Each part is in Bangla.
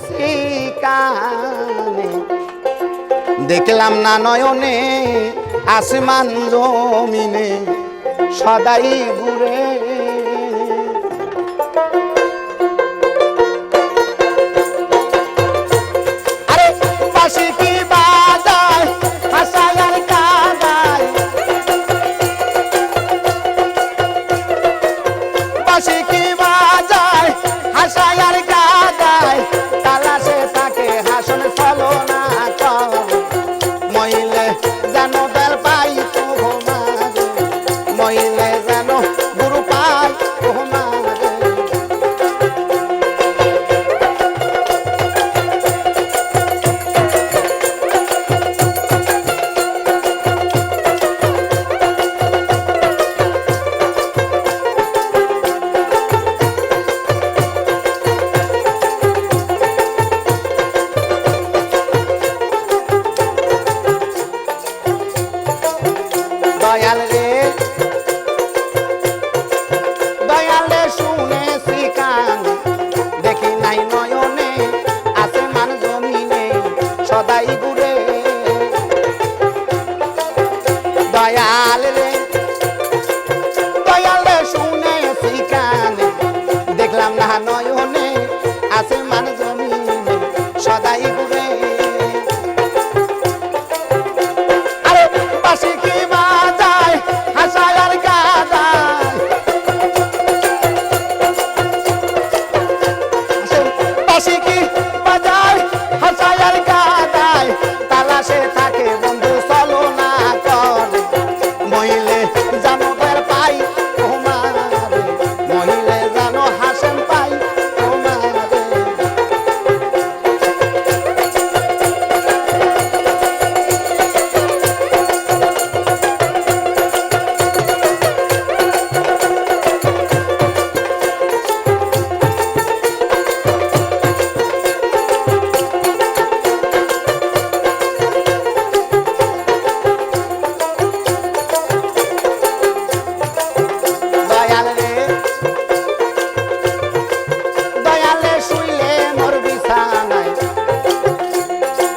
শুনেছি কানে, দেখলাম না নয়নে আসমান জমিনে সদাই ঘুরে। আরে বাঁশি কি বাজায় হাসায় আর কাঁদায়, বাঁশি কি বাজায় হাসায় আর কাঁদায়, তালাশে থাকে হাসন ছলনা কর, মইলে যেন বেল পাই তোমারে, মইলে যেন গুরু পাই তোমারে। দয়াল রে দয়াল রে শুনেছি কানে, দেখি নাই নয়নে আসমান জমিনে সদাই ঘুরে। দয়াল রে দয়াল রে শুনেছি কানে, দেখলাম না নয়নে আসমান জমিনে সদাই ঘুরে। আরে বাঁশি কি বাজায় হাসায় আর কাঁদায়, বাঁশি কি বাজায় হাসায় আর কাঁদায়, তালাশে থাকে বন্ধু ছলনা করে, মইলে জানো বের পাই তোমারে, মইলে জানো হাসেন পাই তোমারে। দয়াল রে দয়াল রে শুইলে মোর বিছানায়,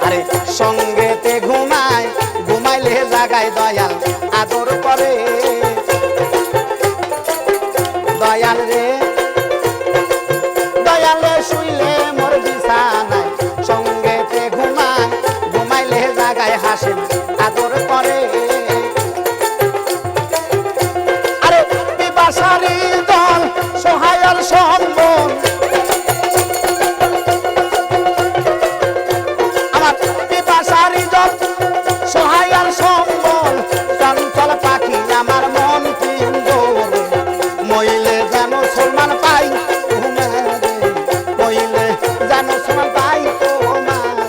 আরে সঙ্গেতে ঘুমায়, ঘুমাইলে জাগায় দয়াল আদর করে। দয়াল রে দয়াল রে শুইলে মোর বিছানায়, সঙ্গেতে ঘুমায়, ঘুমাইলে জাগায় হাসেন আদর করে। আরে পিপাসারি দল সহায়র সম্বল, আমার পিপাসারি দল সহায়র সম্বল, চঞ্চল পাখি আমার মন পিঞ্জর, মইলে যেন সলমান পাই তোমারে, মইলে যেন সলমান পাই তোমারে।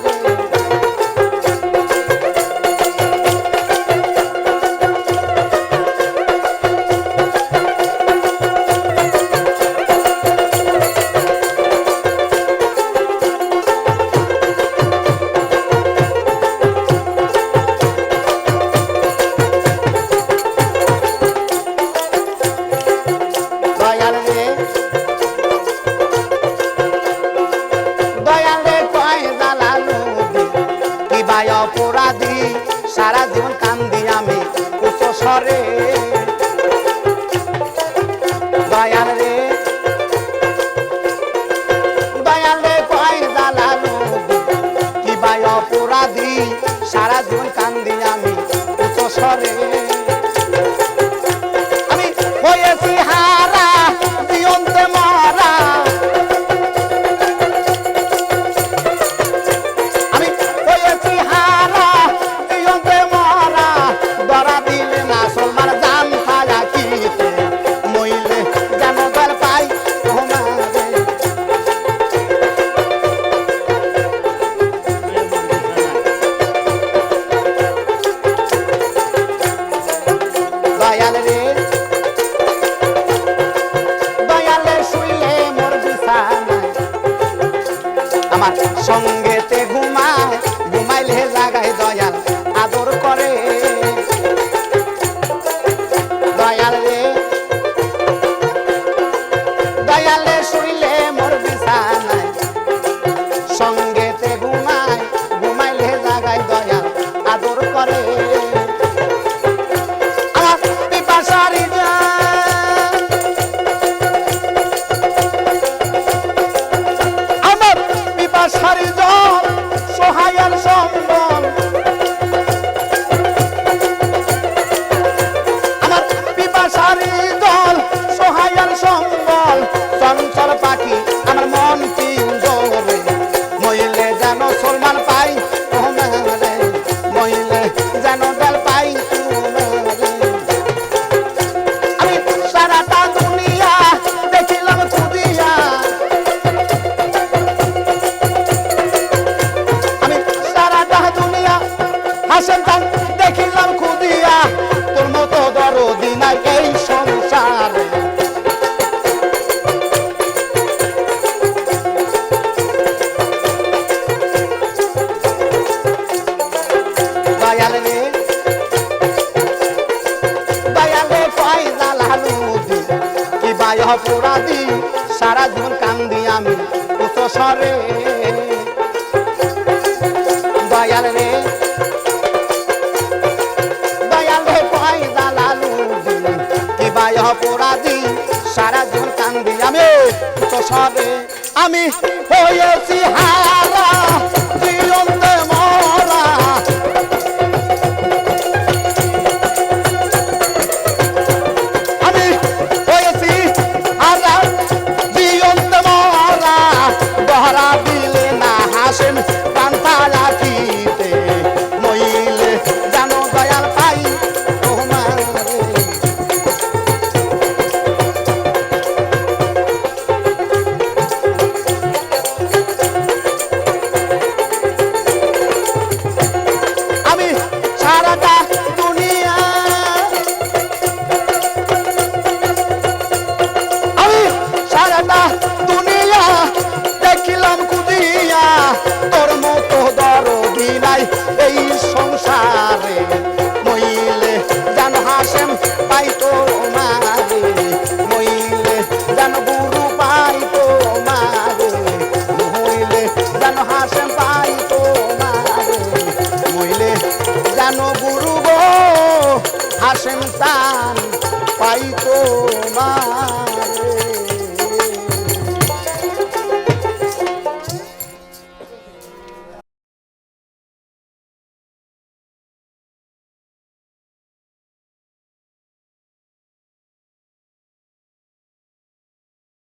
দয়াল রে দয়াল রে কয় জালালু কি ভাই অপরাধী, সারা জীবন কান্দি আমি উচ্চ স্বরে। দয়াল রে দয়াল রে কয় জালালু কি ভাই অপরাধী, সারা জীবন কান্দি আমি উচ্চ স্বরে। আমি হয়েছি হারা জীবন্তে মরা, আমি হয়েছি হারা জীবন্তে মরা, ধরা দিলে না সলমান জান খায়া কিতে, মইলে যেন বের পাই তোমারে। দয়াল রে দয়াল রে শুইলে মোর বিছানায়, আমার সঙ্গেতে ঘুমায়, ঘুমাইলে জাগায় দয়াল আদর করে। দয়াল রে দয়াল রে শুইলে মোর বিছানায়, সঙ্গে পিপাসারি জল সহায়ের সম্বল আমার পিপাসারি জল সহায়ের সম্বল চঞ্চল পাখি আমার মন পিঞ্জরে মইলে যেন সলমান পাই তোমারে মইলে যেন বেল পাই তোমারে আমি সারাটা দুনিয়া দেখিলাম খুদিয়া আমি সারাটা দুনিয়া হাসেন তান দেখিলাম খুদিয়া তোর মতো দরদি নাই এই সংসারে অপরাধী সারা জীবন কান্দি আমি উচ্চ স্বরে দয়াল রে দয়াল রে পয়দা লালু কি বাই অপরাধী সারা জীবন কান্দি আমি উচ্চ স্বরে আমি হয়েছি হারা জীবনতে মরা হাসেন কান্তা লাঠিতে মইলে জানো দয়াল পাই তোমারে আমি সারাটা দুনিয়া আমি সারাটা দুনিয়া দেখিলাম কুদিয়া তোর মতো দরদি নাই এই সংসারে মইলে জান হাসেম পাই তোমারে মইলে জান গুরু পাই তোমারে মইলে জান হাসেম পাই তোমারে মইলে জান গুরু গো হাসেম তান পাই তোমারে